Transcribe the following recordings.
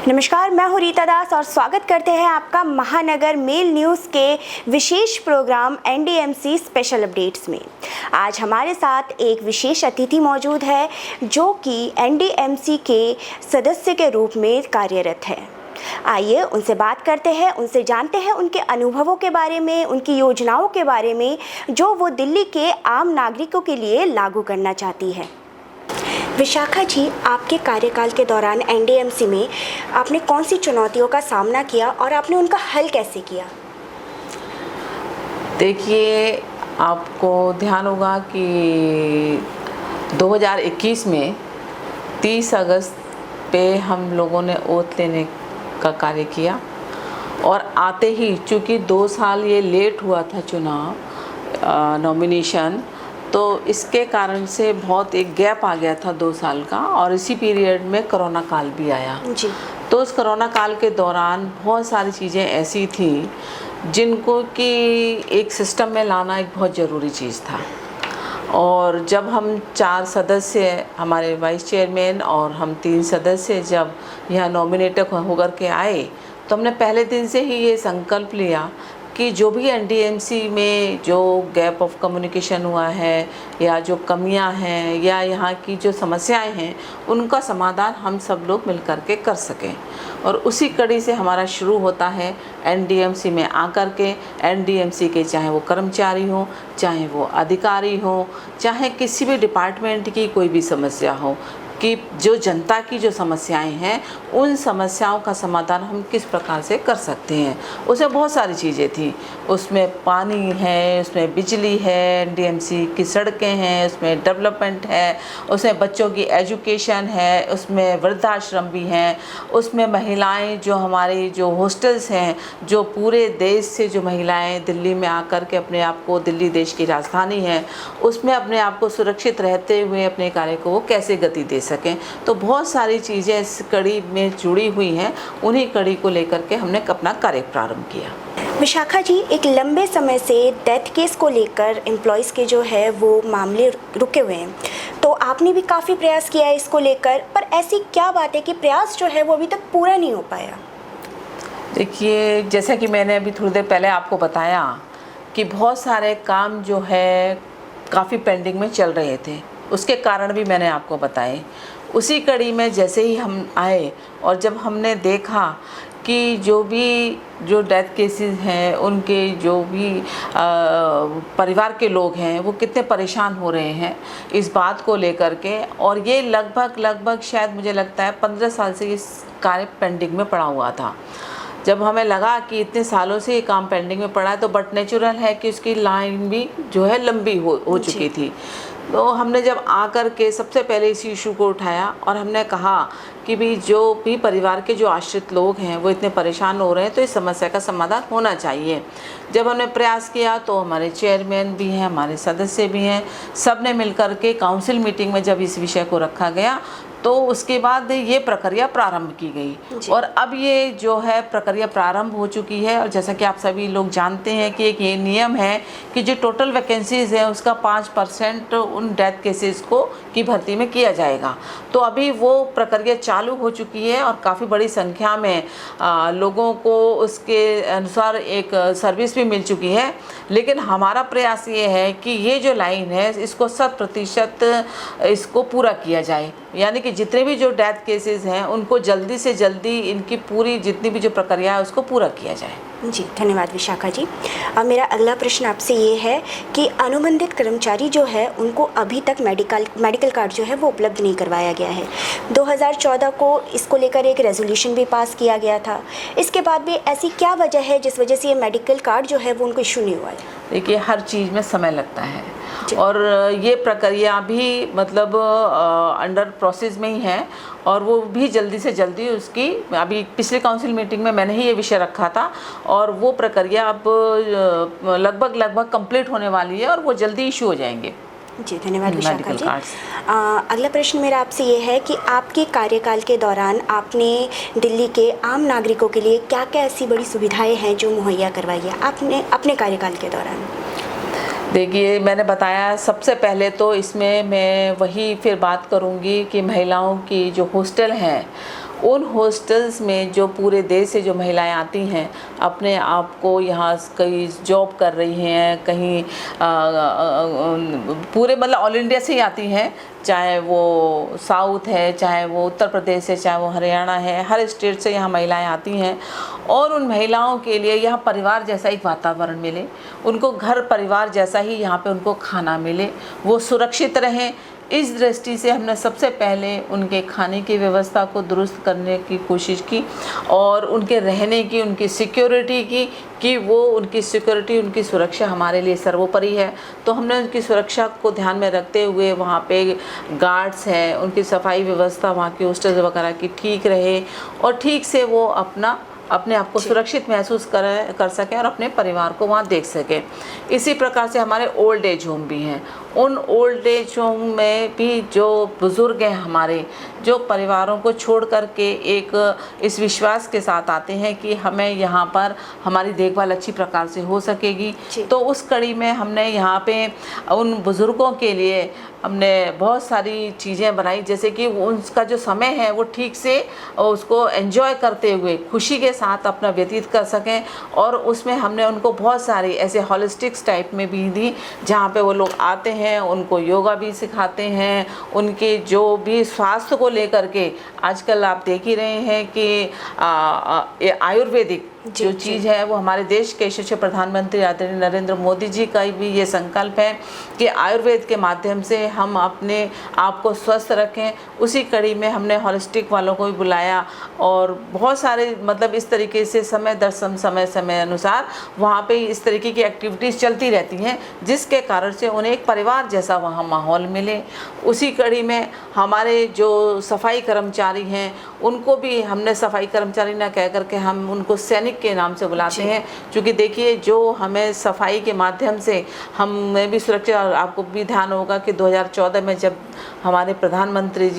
नमस्कार, मैं हूँ रीता दास और स्वागत करते हैं आपका महानगर मेल न्यूज़ के विशेष प्रोग्राम एनडीएमसी स्पेशल अपडेट्स में। आज हमारे साथ एक विशेष अतिथि मौजूद है जो कि एनडीएमसी के सदस्य के रूप में कार्यरत है। आइए उनसे बात करते हैं, उनसे जानते हैं उनके अनुभवों के बारे में, उनकी योजनाओं के बारे में जो वो दिल्ली के आम नागरिकों के लिए लागू करना चाहती है। विशाखा जी, आपके कार्यकाल के दौरान एनडीएमसी में आपने कौन सी चुनौतियों का सामना किया और आपने उनका हल कैसे किया? देखिए, आपको ध्यान होगा कि 2021 में 30 अगस्त पे हम लोगों ने ओथ लेने का कार्य किया और आते ही चूँकि 2 साल ये लेट हुआ था चुनाव नॉमिनेशन, तो इसके कारण से बहुत एक गैप आ गया था 2 साल का। और इसी पीरियड में कोरोना काल भी आया जी। तो उस कोरोना काल के दौरान बहुत सारी चीज़ें ऐसी थी जिनको कि एक सिस्टम में लाना एक बहुत ज़रूरी चीज़ था। और जब हम 4 सदस्य, हमारे वाइस चेयरमैन और हम 3 सदस्य जब यहाँ नॉमिनेट होकर के आए, तो हमने पहले दिन से ही ये संकल्प लिया कि जो भी एनडीएमसी में जो गैप ऑफ कम्युनिकेशन हुआ है या जो कमियां हैं या यहाँ की जो समस्याएं हैं, उनका समाधान हम सब लोग मिलकर के कर सकें। और उसी कड़ी से हमारा शुरू होता है एनडीएमसी में आकर के। एनडीएमसी के चाहे वो कर्मचारी हों, चाहे वो अधिकारी हों, चाहे किसी भी डिपार्टमेंट की कोई भी समस्या हो, कि जो जनता की जो समस्याएं हैं उन समस्याओं का समाधान हम किस प्रकार से कर सकते हैं। उसमें बहुत सारी चीज़ें थी, उसमें पानी है, उसमें बिजली है, एनडीएमसी की सड़कें हैं, उसमें डेवलपमेंट है, उसमें बच्चों की एजुकेशन है, उसमें वृद्धाश्रम भी हैं, उसमें महिलाएं जो हमारी जो हॉस्टल्स हैं, जो पूरे देश से जो महिलाएं दिल्ली में आकर के अपने आप को, दिल्ली देश की राजधानी है, उसमें अपने आप को सुरक्षित रहते हुए अपने कार्य को वो कैसे गति दे सकें। तो बहुत सारी चीज़ें इस कड़ी में जुड़ी हुई हैं। उन्हीं कड़ी को लेकर के हमने अपना कार्य प्रारंभ किया। विशाखा जी, एक लंबे समय से डेथ केस को लेकर एम्प्लॉयज़ के जो है वो मामले रुके हुए हैं, तो आपने भी काफ़ी प्रयास किया है इसको लेकर, पर ऐसी क्या बात है कि प्रयास जो है वो अभी तक पूरा नहीं हो पाया? देखिए, जैसा कि मैंने अभी थोड़ी देर पहले आपको बताया कि बहुत सारे काम जो है काफ़ी पेंडिंग में चल रहे थे, उसके कारण भी मैंने आपको बताए। उसी कड़ी में जैसे ही हम आए और जब हमने देखा कि जो डेथ केसेस हैं, उनके जो भी परिवार के लोग हैं वो कितने परेशान हो रहे हैं इस बात को लेकर के, और ये लगभग शायद मुझे लगता है 15 साल से ये कार्य पेंडिंग में पड़ा हुआ था। जब हमें लगा कि इतने सालों से ये काम पेंडिंग में पड़ा है, तो बट नेचुरल है कि उसकी लाइन भी जो है लंबी हो चुकी थी। तो हमने जब आकर के सबसे पहले इस इशू को उठाया और हमने कहा कि भी जो भी परिवार के जो आश्रित लोग हैं वो इतने परेशान हो रहे हैं, तो इस समस्या का समाधान होना चाहिए। जब हमने प्रयास किया तो हमारे चेयरमैन भी हैं, हमारे सदस्य भी हैं, सब ने मिलकर के काउंसिल मीटिंग में जब इस विषय को रखा गया तो उसके बाद ये प्रक्रिया प्रारंभ की गई। और अब ये जो है प्रक्रिया प्रारंभ हो चुकी है। और जैसा कि आप सभी लोग जानते हैं कि एक ये नियम है कि जो टोटल वैकेंसीज़ है उसका 5% उन डेथ केसेस को की भर्ती में किया जाएगा। तो अभी वो प्रक्रिया चालू हो चुकी है और काफ़ी बड़ी संख्या में लोगों को उसके अनुसार एक सर्विस भी मिल चुकी है। लेकिन हमारा प्रयास ये है कि ये जो लाइन है इसको 100% इसको पूरा किया जाए, यानी कि जितने भी जो डेथ केसेस हैं उनको जल्दी से जल्दी इनकी पूरी जितनी भी जो प्रक्रिया है उसको पूरा किया जाए। जी, धन्यवाद विशाखा जी। अब मेरा अगला प्रश्न आपसे ये है कि अनुबंधित कर्मचारी जो है उनको अभी तक मेडिकल कार्ड जो है वो उपलब्ध नहीं करवाया गया है। 2014 को इसको लेकर एक रेजोल्यूशन भी पास किया गया था। इसके बाद भी ऐसी क्या वजह है जिस वजह से ये मेडिकल कार्ड जो है वो उनको इशू नहीं हुआ है? देखिए, हर चीज़ में समय लगता है और ये प्रक्रिया भी मतलब अंडर प्रोसेस में ही है और वो भी जल्दी से जल्दी उसकी, अभी पिछले काउंसिल मीटिंग में मैंने ही ये विषय रखा था और वो प्रक्रिया अब लगभग कंप्लीट होने वाली है और वो जल्दी इशू हो जाएंगे। जी, धन्यवाद विशाखा जी। अगला प्रश्न मेरा आपसे ये है कि आपके कार्यकाल के दौरान आपने दिल्ली के आम नागरिकों के लिए क्या क्या ऐसी बड़ी सुविधाएं हैं जो मुहैया करवाई है आपने अपने कार्यकाल के दौरान? देखिए, मैंने बताया सबसे पहले तो इसमें मैं वही फिर बात करूंगी कि महिलाओं की जो हॉस्टल हैं उन हॉस्टल्स में जो पूरे देश से जो महिलाएं आती हैं, अपने आप को यहाँ कहीं जॉब कर रही हैं, कहीं पूरे मतलब ऑल इंडिया से ही आती हैं, चाहे वो साउथ है, चाहे वो उत्तर प्रदेश है, चाहे वो हरियाणा है, हर स्टेट से यहाँ महिलाएं आती हैं। और उन महिलाओं के लिए यहाँ परिवार जैसा एक वातावरण मिले, उनको घर परिवार जैसा ही यहाँ पे उनको खाना मिले, वो सुरक्षित रहें। इस दृष्टि से हमने सबसे पहले उनके खाने की व्यवस्था को दुरुस्त करने की कोशिश की और उनके रहने की, उनकी सिक्योरिटी की, कि वो उनकी सिक्योरिटी, उनकी सुरक्षा हमारे लिए सर्वोपरि है। तो हमने उनकी सुरक्षा को ध्यान में रखते हुए वहाँ पे गार्ड्स हैं, उनकी सफाई व्यवस्था वहाँ की हॉस्टल वगैरह की ठीक रहे और ठीक से वो अपने आप को सुरक्षित महसूस कर सकें और अपने परिवार को वहाँ देख सकें। इसी प्रकार से हमारे ओल्ड एज होम भी हैं। उन ओल्ड एज होम में भी जो बुज़ुर्ग हैं हमारे, जो परिवारों को छोड़ करके एक इस विश्वास के साथ आते हैं कि हमें यहाँ पर हमारी देखभाल अच्छी प्रकार से हो सकेगी, तो उस कड़ी में हमने यहाँ पे उन बुज़ुर्गों के लिए हमने बहुत सारी चीज़ें बनाई, जैसे कि उनका जो समय है वो ठीक से उसको एंजॉय करते हुए खुशी के साथ अपना व्यतीत कर सकें। और उसमें हमने उनको बहुत सारी ऐसे हॉलिस्टिक्स टाइप में भी दी, जहाँ पे वो लोग आते हैं, उनको योगा भी सिखाते हैं, उनके जो भी स्वास्थ्य को लेकर के आजकल आप देख ही रहे हैं कि आयुर्वेदिक जो चीज़ है वो हमारे देश के यशस्वी प्रधानमंत्री आदरणीय नरेंद्र मोदी जी का भी ये संकल्प है कि आयुर्वेद के माध्यम से हम अपने आप को स्वस्थ रखें। उसी कड़ी में हमने हॉलिस्टिक वालों को भी बुलाया और बहुत सारे मतलब इस तरीके से समय अनुसार वहाँ पे इस तरीके की एक्टिविटीज़ चलती रहती हैं, जिसके कारण से उन्हें एक परिवार जैसा वहाँ माहौल मिले। उसी कड़ी में हमारे जो सफाई कर्मचारी हैं उनको भी हमने सफाई कर्मचारी ना कह करके हम उनको सैनिक के नाम से बुलाते हैं, क्योंकि देखिए जो हमें सफाई के माध्यम से हमें भी सुरक्षा। और आपको भी ध्यान होगा कि 2014 में जब हमारे प्रधानमंत्री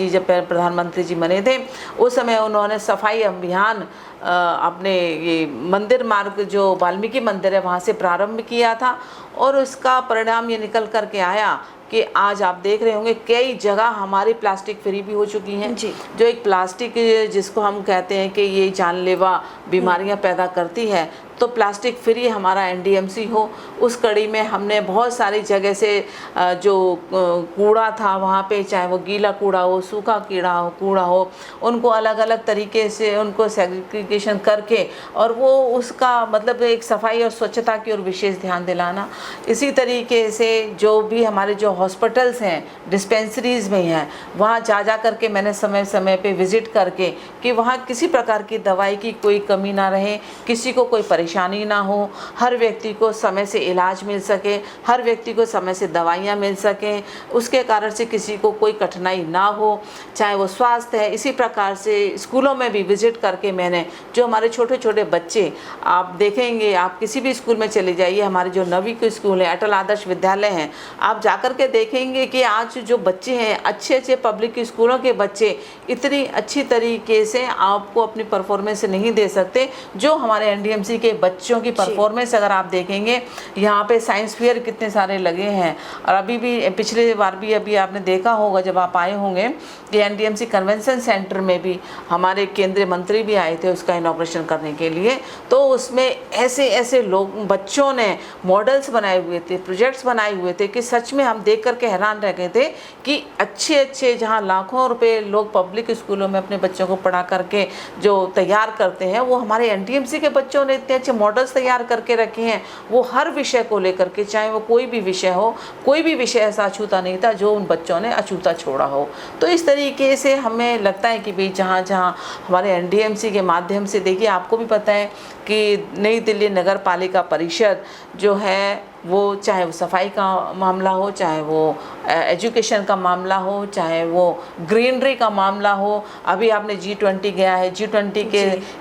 जी बने थे, उस समय उन्होंने सफाई अभियान अपने ये मंदिर मार्ग जो वाल्मीकि मंदिर है वहाँ से प्रारंभ किया था और उसका परिणाम ये निकल कर के आया कि आज आप देख रहे होंगे कई जगह हमारी प्लास्टिक फ्री भी हो चुकी हैं। जो एक प्लास्टिक जिसको हम कहते हैं कि ये जानलेवा बीमारियां पैदा करती है, तो प्लास्टिक फ्री हमारा एनडीएमसी हो, उस कड़ी में हमने बहुत सारी जगह से जो कूड़ा था वहाँ पे, चाहे वो गीला कूड़ा हो, सूखा कूड़ा हो, उनको अलग अलग तरीके से उनको सेग्रीगेशन करके और वो उसका मतलब एक सफाई और स्वच्छता की ओर विशेष ध्यान दिलाना। इसी तरीके से जो भी हमारे जो हॉस्पिटल्स हैं, डिस्पेंसरीज़ में हैं, वहाँ जा करके मैंने समय समय पे विज़िट करके कि वहाँ किसी प्रकार की दवाई की कोई कमी ना रहे, किसी को कोई परेशानी ना हो, हर व्यक्ति को समय से इलाज मिल सके, हर व्यक्ति को समय से दवाइयाँ मिल सकें, उसके कारण से किसी को कोई कठिनाई ना हो, चाहे वो स्वास्थ्य है। इसी प्रकार से स्कूलों में भी विज़िट करके मैंने जो हमारे छोटे छोटे बच्चे, आप देखेंगे, आप किसी भी स्कूल में चले जाइए, हमारे जो नवी के स्कूल है, अटल आदर्श विद्यालय हैं, आप जाकर के देखेंगे कि आज जो बच्चे हैं, अच्छे अच्छे पब्लिक स्कूलों के बच्चे इतनी अच्छी तरीके से आपको अपनी परफॉर्मेंस नहीं दे सकते जो हमारे एनडीएमसी के बच्चों की परफॉर्मेंस। अगर आप देखेंगे यहाँ पे साइंस फेयर कितने सारे लगे हैं, और अभी भी पिछले बार भी अभी आपने देखा होगा जब आप आए होंगे कि एनडीएमसी कन्वेंशन सेंटर में भी हमारे केंद्रीय मंत्री भी आए थे उसका इनॉग्रेशन करने के लिए। तो उसमें ऐसे ऐसे लोग, बच्चों ने मॉडल्स बनाए हुए थे, प्रोजेक्ट्स बनाए हुए थे कि सच में हम देख करके हैरान रह गए थे कि अच्छे अच्छे जहाँ लाखों रुपए लोग पब्लिक स्कूलों में अपने बच्चों को पढ़ा करके जो तैयार करते हैं, वो हमारे एनडीएमसी के बच्चों ने इतने अच्छे मॉडल्स तैयार करके रखे हैं। वो हर विषय को लेकर के, चाहे वो कोई भी विषय हो, कोई भी विषय ऐसा अछूता नहीं था जो उन बच्चों ने अछूता छोड़ा हो। तो इस तरीके से हमें लगता है कि भाई जहाँ जहाँ हमारे एनडीएमसी के माध्यम से, देखिए आपको भी पता है कि नई दिल्ली नगर पालिका परिषद जो है वो, चाहे वो सफाई का मामला हो, चाहे वो एजुकेशन का मामला हो, चाहे वो ग्रीनरी का मामला हो, अभी आपने G20 गया है, G20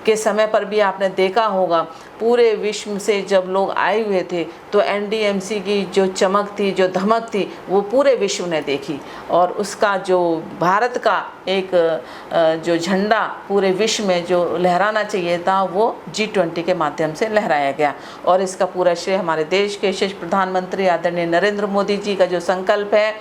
के समय पर भी आपने देखा होगा पूरे विश्व से जब लोग आए हुए थे तो एनडीएमसी की जो चमक थी, जो धमक थी, वो पूरे विश्व ने देखी और उसका जो भारत का एक जो झंडा पूरे विश्व में जो लहराना चाहिए था वो G20 के माध्यम से लहराया गया। और इसका पूरा श्रेय हमारे देश के यशस्वी प्रधानमंत्री आदरणीय नरेंद्र मोदी जी का जो संकल्प है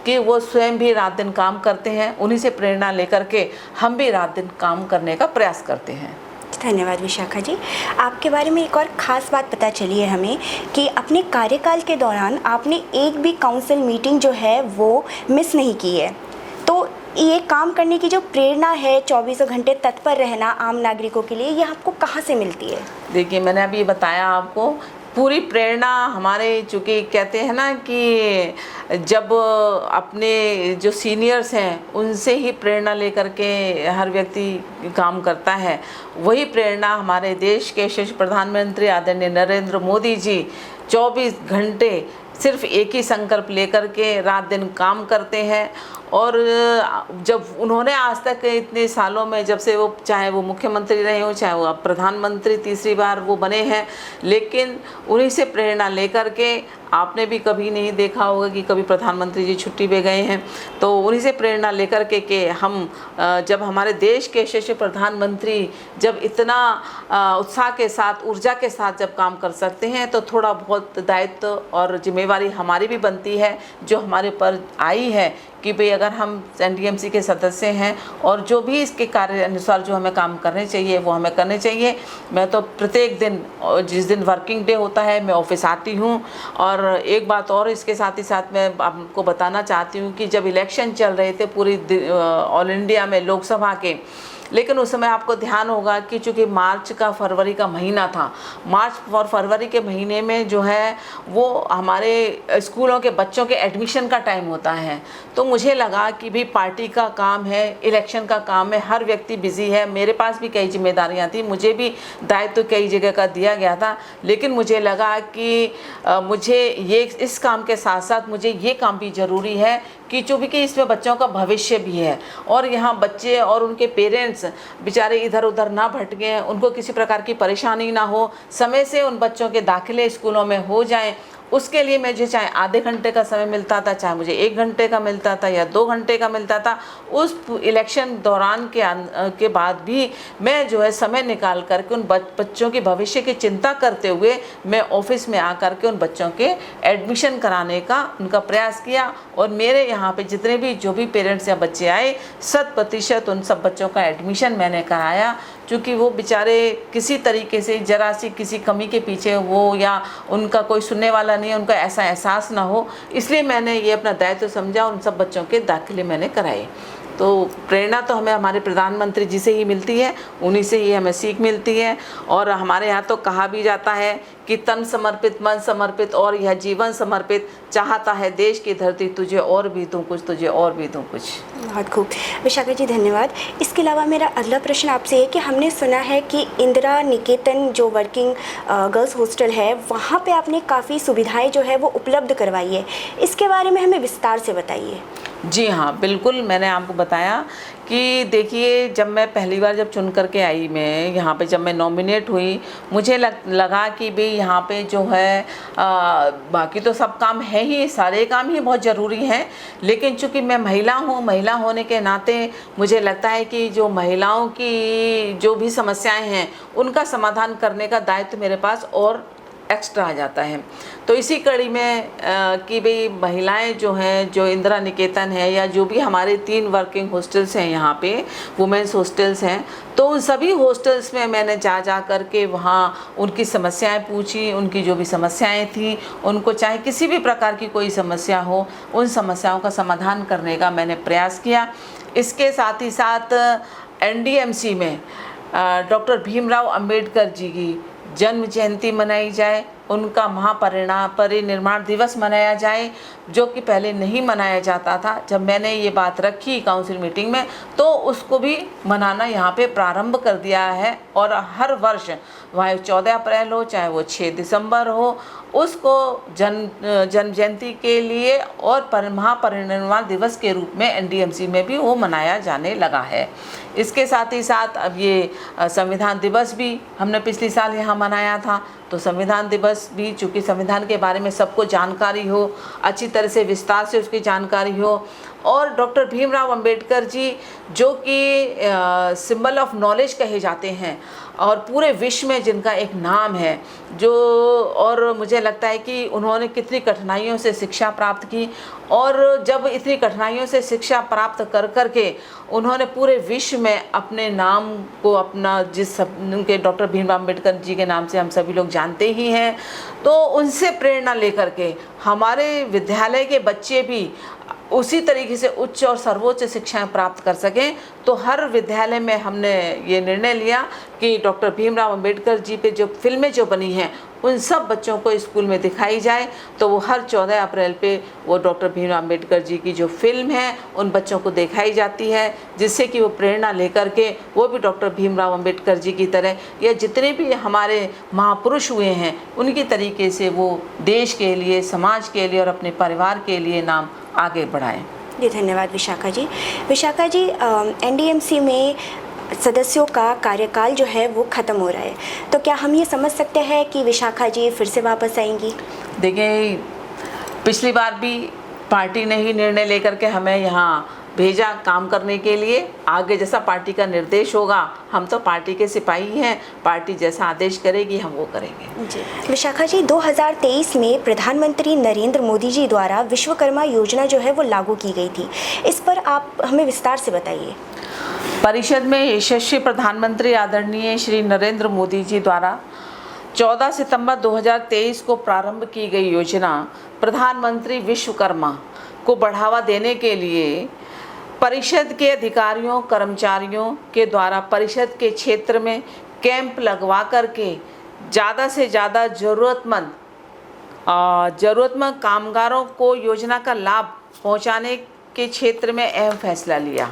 कि वो स्वयं भी रात दिन काम करते हैं, उन्हीं से प्रेरणा लेकर के हम भी रात दिन काम करने का प्रयास करते हैं। धन्यवाद विशाखा जी। आपके बारे में एक और ख़ास बात पता चली है हमें कि अपने कार्यकाल के दौरान आपने एक भी काउंसिल मीटिंग जो है वो मिस नहीं की है। तो ये काम करने की जो प्रेरणा है, 24 घंटे तत्पर रहना आम नागरिकों के लिए, ये आपको कहाँ से मिलती है? देखिए, मैंने अभी बताया आपको, पूरी प्रेरणा हमारे, चूँकि कहते हैं ना कि जब अपने जो सीनियर्स हैं उनसे ही प्रेरणा लेकर के हर व्यक्ति काम करता है, वही प्रेरणा हमारे देश के यशस्वी प्रधानमंत्री आदरणीय नरेंद्र मोदी जी 24 घंटे सिर्फ एक ही संकल्प लेकर के रात दिन काम करते हैं। और जब उन्होंने आज तक इतने सालों में, जब से वो, चाहे वो मुख्यमंत्री रहे हो, चाहे वो अब प्रधानमंत्री तीसरी बार वो बने हैं, लेकिन उन्हीं से प्रेरणा लेकर के, आपने भी कभी नहीं देखा होगा कि कभी प्रधानमंत्री जी छुट्टी पे गए हैं, तो उन्हीं से प्रेरणा लेकर के कि हम जब हमारे देश के यशस्वी प्रधानमंत्री जब इतना उत्साह के साथ, ऊर्जा के साथ जब काम कर सकते हैं, तो थोड़ा बहुत दायित्व और जिम्मेवारी हमारी भी बनती है, जो हमारे ऊपर आई है कि भाई अगर हम एनडीएमसी के सदस्य हैं और जो भी इसके कार्य अनुसार जो हमें काम करने चाहिए वो हमें करने चाहिए। मैं तो प्रत्येक दिन, जिस दिन वर्किंग डे होता है, मैं ऑफिस आती हूँ। और एक बात और इसके साथ ही साथ मैं आपको बताना चाहती हूँ कि जब इलेक्शन चल रहे थे पूरी ऑल इंडिया में लोकसभा के, लेकिन उस समय आपको ध्यान होगा कि चूँकि मार्च का फरवरी का महीना था, मार्च और फरवरी के महीने में जो है वो हमारे स्कूलों के बच्चों के एडमिशन का टाइम होता है। तो मुझे लगा कि भाई पार्टी का काम है, इलेक्शन का काम है, हर व्यक्ति बिज़ी है, मेरे पास भी कई जिम्मेदारियां थी, मुझे भी दायित्व कई जगह का दिया गया था, लेकिन मुझे लगा कि मुझे ये इस काम के साथ साथ मुझे ये काम भी ज़रूरी है कि चूँकि इसमें बच्चों का भविष्य भी है और यहाँ बच्चे और उनके पेरेंट्स बेचारे इधर उधर ना भटकें, उनको किसी प्रकार की परेशानी ना हो, समय से उन बच्चों के दाखिले स्कूलों में हो जाएं। उसके लिए मुझे चाहे आधे घंटे का समय मिलता था, चाहे मुझे 1 घंटे का मिलता था या 2 घंटे का मिलता था, उस इलेक्शन दौरान के बाद भी मैं जो है समय निकाल करके उन बच्चों के भविष्य की चिंता करते हुए मैं ऑफिस में आकर के उन बच्चों के एडमिशन कराने का उनका प्रयास किया। और मेरे यहाँ पे जितने भी जो भी पेरेंट्स या बच्चे आए, 100% उन सब बच्चों का एडमिशन मैंने कराया, क्योंकि वो बेचारे किसी तरीके से जरा सी किसी कमी के पीछे वो या उनका कोई सुनने वाला नहीं है, उनका ऐसा एहसास ना हो, इसलिए मैंने ये अपना दायित्व समझा और उन सब बच्चों के दाखिले मैंने कराए। तो प्रेरणा तो हमें हमारे प्रधानमंत्री जी से ही मिलती है, उन्हीं से ही हमें सीख मिलती है। और हमारे यहाँ तो कहा भी जाता है कि तन समर्पित मन समर्पित और यह जीवन समर्पित, चाहता है देश की धरती तुझे और भी दूँ कुछ, तुझे और भी दूँ कुछ। बहुत खूब विशाखा जी, धन्यवाद। इसके अलावा मेरा अगला प्रश्न आपसे है कि हमने सुना है कि इंदिरा निकेतन जो वर्किंग गर्ल्स हॉस्टल है, वहाँ पे आपने काफ़ी सुविधाएं जो है वो उपलब्ध करवाई है, इसके बारे में हमें विस्तार से बताइए। जी हाँ, बिल्कुल। मैंने आपको बताया कि देखिए, जब मैं पहली बार जब चुन करके आई, मैं यहाँ पे जब मैं नॉमिनेट हुई, मुझे लगा कि भाई यहाँ पे जो है बाकी तो सब काम है ही, सारे काम ही बहुत ज़रूरी हैं, लेकिन चूँकि मैं महिला हूँ, महिला होने के नाते मुझे लगता है कि जो महिलाओं की जो भी समस्याएं हैं उनका समाधान करने का दायित्व मेरे पास और एक्स्ट्रा आ जाता है। तो इसी कड़ी में कि भाई महिलाएं जो हैं, जो इंदिरा निकेतन है या जो भी हमारे 3 वर्किंग हॉस्टल्स हैं यहाँ पे, वुमेंस हॉस्टल्स हैं, तो उन सभी हॉस्टल्स में मैंने जा कर के वहाँ उनकी समस्याएं पूछी, उनकी जो भी समस्याएं थी, उनको चाहे किसी भी प्रकार की कोई समस्या हो, उन समस्याओं का समाधान करने का मैंने प्रयास किया। इसके साथ ही साथ एनडीएमसी में डॉक्टर भीमराव अंबेडकर जी की जन्म जयंती मनाई जाए, उनका महापरिनिर्वाण दिवस मनाया जाए, जो कि पहले नहीं मनाया जाता था। जब मैंने ये बात रखी काउंसिल मीटिंग में, तो उसको भी मनाना यहाँ पे प्रारंभ कर दिया है। और हर वर्ष, चाहे 14 अप्रैल हो, चाहे वो 6 दिसंबर हो, उसको जन्म जयंती के लिए और महापरिनिर्वाण दिवस के रूप में एनडीएमसी में भी वो मनाया जाने लगा है। इसके साथ ही साथ अब ये संविधान दिवस भी हमने पिछले साल यहाँ मनाया था, तो संविधान दिवस भी, चूँकि संविधान के बारे में सबको जानकारी हो, अच्छी तरह से विस्तार से उसकी जानकारी हो, और डॉक्टर भीमराव अंबेडकर जी जो कि सिंबल ऑफ नॉलेज कहे जाते हैं और पूरे विश्व में जिनका एक नाम है, जो, और मुझे लगता है कि उन्होंने कितनी कठिनाइयों से शिक्षा प्राप्त की, और जब इतनी कठिनाइयों से शिक्षा प्राप्त कर कर के उन्होंने पूरे विश्व में अपने नाम को, अपना जिस उनके डॉक्टर भीमराव अम्बेडकर जी के नाम से हम सभी लोग जानते ही हैं, तो उनसे प्रेरणा लेकर के हमारे विद्यालय के बच्चे भी उसी तरीके से उच्च और सर्वोच्च शिक्षाएं प्राप्त कर सकें। तो हर विद्यालय में हमने ये निर्णय लिया कि डॉक्टर भीमराव अंबेडकर जी पे जो फिल्में जो बनी हैं उन सब बच्चों को स्कूल में दिखाई जाए। तो वो हर 14 अप्रैल पे वो डॉक्टर भीमराव अंबेडकर जी की जो फिल्म है उन बच्चों को दिखाई जाती है, जिससे कि वो प्रेरणा लेकर के वो भी डॉक्टर भीमराव अंबेडकर जी की तरह या जितने भी हमारे महापुरुष हुए हैं उनकी तरीके से वो देश के लिए, समाज के लिए और अपने परिवार के लिए नाम आगे बढ़ाएं। जी धन्यवाद विशाखा जी। विशाखा जी, एनडीएमसी में सदस्यों का कार्यकाल जो है वो ख़त्म हो रहा है, तो क्या हम ये समझ सकते हैं कि विशाखा जी फिर से वापस आएंगी? देखिए, पिछली बार भी पार्टी ने ही निर्णय लेकर के हमें यहाँ भेजा काम करने के लिए। आगे जैसा पार्टी का निर्देश होगा, हम तो पार्टी के सिपाही हैं, पार्टी जैसा आदेश करेगी हम वो करेंगे। जी विशाखा जी, 2023 में प्रधानमंत्री नरेंद्र मोदी जी द्वारा विश्वकर्मा योजना जो है वो लागू की गई थी, इस पर आप हमें विस्तार से बताइए। परिषद में यशस्वी प्रधानमंत्री आदरणीय श्री नरेंद्र मोदी जी द्वारा 14 सितंबर 2023 को प्रारंभ की गई योजना प्रधानमंत्री विश्वकर्मा को बढ़ावा देने के लिए परिषद के अधिकारियों कर्मचारियों के द्वारा परिषद के क्षेत्र में कैंप लगवा करके ज़्यादा से ज़्यादा ज़रूरतमंद कामगारों को योजना का लाभ पहुंचाने के क्षेत्र में अहम फैसला लिया।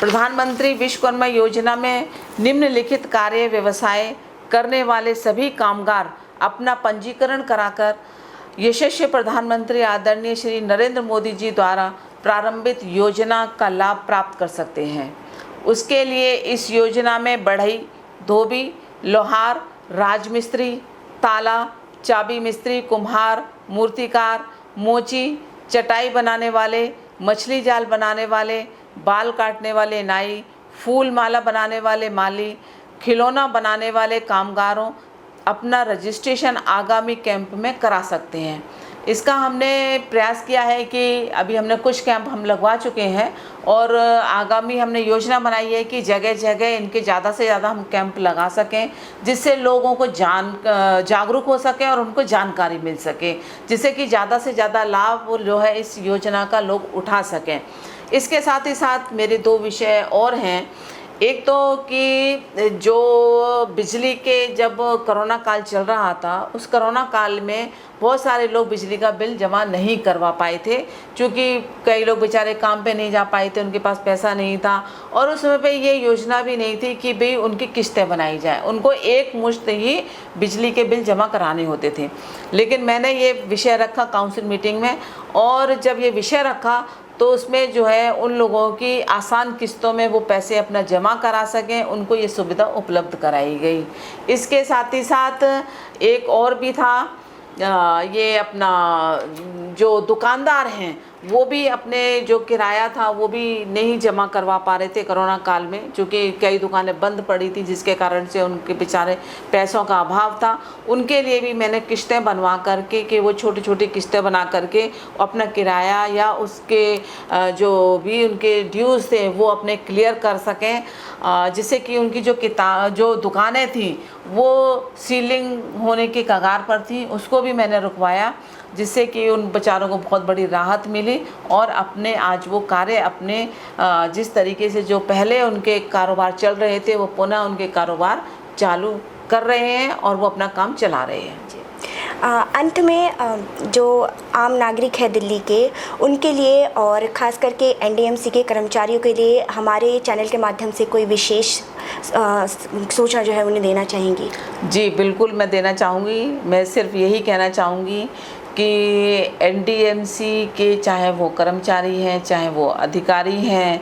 प्रधानमंत्री विश्वकर्मा योजना में निम्नलिखित कार्य व्यवसाय करने वाले सभी कामगार अपना पंजीकरण कराकर यशस्वी प्रधानमंत्री आदरणीय श्री नरेंद्र मोदी जी द्वारा प्रारंभित योजना का लाभ प्राप्त कर सकते हैं। उसके लिए इस योजना में बढ़ई, धोबी, लोहार, राजमिस्त्री, ताला, चाबी मिस्त्री, कुम्हार, मूर्तिकार, मोची, चटाई बनाने वाले, मछली जाल बनाने वाले, बाल काटने वाले नाई, फूल माला बनाने वाले माली, खिलौना बनाने वाले कामगारों अपना रजिस्ट्रेशन आगामी कैंप में करा सकते हैं। इसका हमने प्रयास किया है कि अभी हमने कुछ कैंप हम लगवा चुके हैं और आगामी हमने योजना बनाई है कि जगह जगह इनके ज़्यादा से ज़्यादा हम कैंप लगा सकें, जिससे लोगों को जागरूक हो सके और उनको जानकारी मिल सके, जिससे कि ज़्यादा से ज़्यादा लाभ जो है इस योजना का लोग उठा सकें। इसके साथ ही साथ मेरे 2 विषय और हैं। एक तो कि जो बिजली के जब कोरोना काल चल रहा था, उस कोरोना काल में बहुत सारे लोग बिजली का बिल जमा नहीं करवा पाए थे, क्योंकि कई लोग बेचारे काम पे नहीं जा पाए थे, उनके पास पैसा नहीं था और उस समय पे ये योजना भी नहीं थी कि भाई उनकी किस्तें बनाई जाए, उनको एक मुश्त ही बिजली के बिल जमा कराने होते थे। लेकिन मैंने ये विषय रखा काउंसिल मीटिंग में, और जब ये विषय रखा तो उसमें जो है उन लोगों की आसान किस्तों में वो पैसे अपना जमा करा सकें, उनको ये सुविधा उपलब्ध कराई गई। इसके साथ ही साथ एक और भी था, ये अपना जो दुकानदार हैं वो भी अपने जो किराया था वो भी नहीं जमा करवा पा रहे थे कोरोना काल में, क्योंकि कई दुकानें बंद पड़ी थी, जिसके कारण से उनके बेचारे पैसों का अभाव था। उनके लिए भी मैंने किस्तें बनवा करके कि वो छोटी छोटी किस्तें बना करके अपना किराया या उसके जो भी उनके ड्यूज़ थे वो अपने क्लियर कर सकें, जिससे कि उनकी जो दुकानें थी वो सीलिंग होने की कगार पर थी, उसको भी मैंने रुकवाया, जिससे कि उन बेचारों को बहुत बड़ी राहत मिली और अपने आज वो कार्य अपने जिस तरीके से जो पहले उनके कारोबार चल रहे थे वो पुनः उनके कारोबार चालू कर रहे हैं और वो अपना काम चला रहे हैं। अंत में जो आम नागरिक है दिल्ली के, उनके लिए और ख़ास करके एनडीएमसी के कर्मचारियों के लिए हमारे चैनल के माध्यम से कोई विशेष सूचना जो है उन्हें देना चाहेंगी? जी बिल्कुल, मैं देना चाहूँगी। मैं सिर्फ यही कहना चाहूँगी कि एनडीएमसी के चाहे वो कर्मचारी हैं चाहे वो अधिकारी हैं,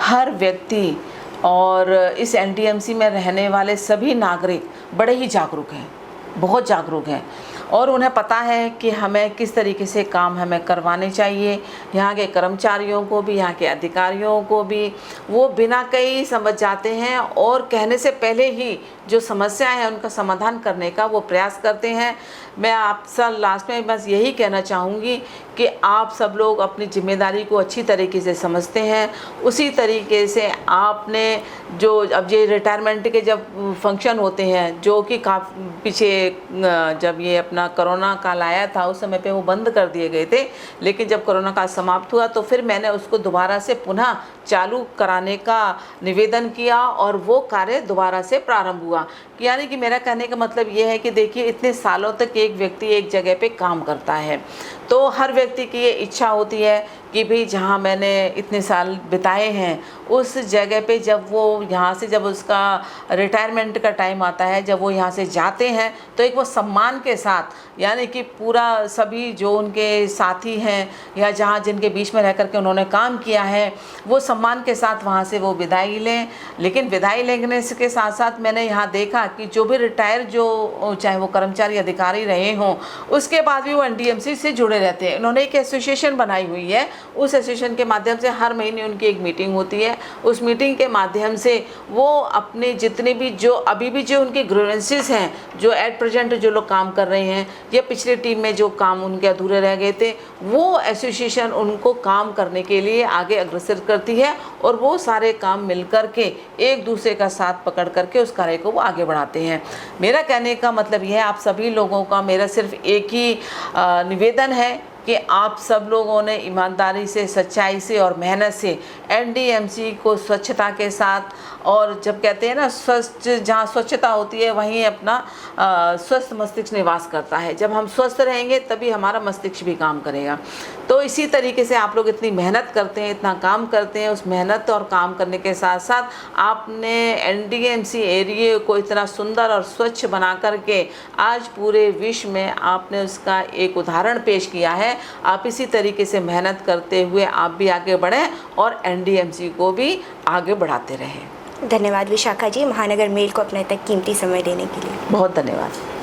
हर व्यक्ति और इस एनडीएमसी में रहने वाले सभी नागरिक बड़े ही जागरूक हैं। बहुत जागरूक हैं और उन्हें पता है कि हमें किस तरीके से काम हमें करवाने चाहिए। यहाँ के कर्मचारियों को भी, यहाँ के अधिकारियों को भी, वो बिना कहीं समझ जाते हैं और कहने से पहले ही जो समस्याएं हैं उनका समाधान करने का वो प्रयास करते हैं। मैं आप सब लास्ट में बस यही कहना चाहूँगी कि आप सब लोग अपनी जिम्मेदारी को अच्छी तरीके से समझते हैं, उसी तरीके से आपने जो अब ये रिटायरमेंट के जब फंक्शन होते हैं, जो कि पीछे जब ये अपना कोरोना काल आया था उस समय पे वो बंद कर दिए गए थे, लेकिन जब कोरोना काल समाप्त हुआ तो फिर मैंने उसको दोबारा से पुनः चालू कराने का निवेदन किया और वो कार्य दोबारा से प्रारंभ हुआ। यानी कि मेरा कहने का मतलब ये है कि देखिए, इतने सालों तक एक व्यक्ति एक जगह पे काम करता है तो हर व्यक्ति की ये इच्छा होती है कि भाई जहाँ मैंने इतने साल बिताए हैं उस जगह पे जब वो यहाँ से जब उसका रिटायरमेंट का टाइम आता है, जब वो यहाँ से जाते हैं तो एक वो सम्मान के साथ, यानी कि पूरा सभी जो उनके साथी हैं या जहाँ जिनके बीच में रह कर के उन्होंने काम किया है वो सम्मान के साथ वहाँ से वो विदाई लें। लेकिन विदाई लेने के साथ साथ मैंने यहाँ देखा कि जो भी रिटायर जो चाहे वो कर्मचारी अधिकारी रहे हों उसके बाद भी वो NDMC से जुड़े रहते हैं। उन्होंने एक एसोसिएशन बनाई हुई है, उस एसोसिएशन के माध्यम से हर महीने उनकी एक मीटिंग होती है। उस मीटिंग के माध्यम से वो अपने जितने भी जो अभी भी जो उनके ग्रीवेंसेस हैं, जो एट प्रेजेंट जो लोग काम कर रहे हैं या पिछले टीम में जो काम उनके अधूरे रह गए थे, वो एसोसिएशन उनको काम करने के लिए आगे अग्रसर करती है और वो सारे काम मिल कर के एक दूसरे का साथ पकड़ करके उस कार्य को वो आगे बढ़ाते हैं। मेरा कहने का मतलब यह है, आप सभी लोगों का मेरा सिर्फ एक ही निवेदन है कि आप सब लोगों ने ईमानदारी से, सच्चाई से और मेहनत से NDMC को स्वच्छता के साथ, और जब कहते हैं ना स्वस्थ, जहाँ स्वच्छता होती है वहीं अपना स्वस्थ मस्तिष्क निवास करता है। जब हम स्वस्थ रहेंगे तभी हमारा मस्तिष्क भी काम करेगा। तो इसी तरीके से आप लोग इतनी मेहनत करते हैं, इतना काम करते हैं, उस मेहनत और काम करने के साथ साथ आपने NDMC एरिया को इतना सुंदर और स्वच्छ बना करके आज पूरे विश्व में आपने उसका एक उदाहरण पेश किया है। आप इसी तरीके से मेहनत करते हुए आप भी आगे बढ़ें और NDMC को भी आगे बढ़ाते रहें। धन्यवाद विशाखा जी, महानगर मेल को अपने तक कीमती समय देने के लिए। बहुत धन्यवाद।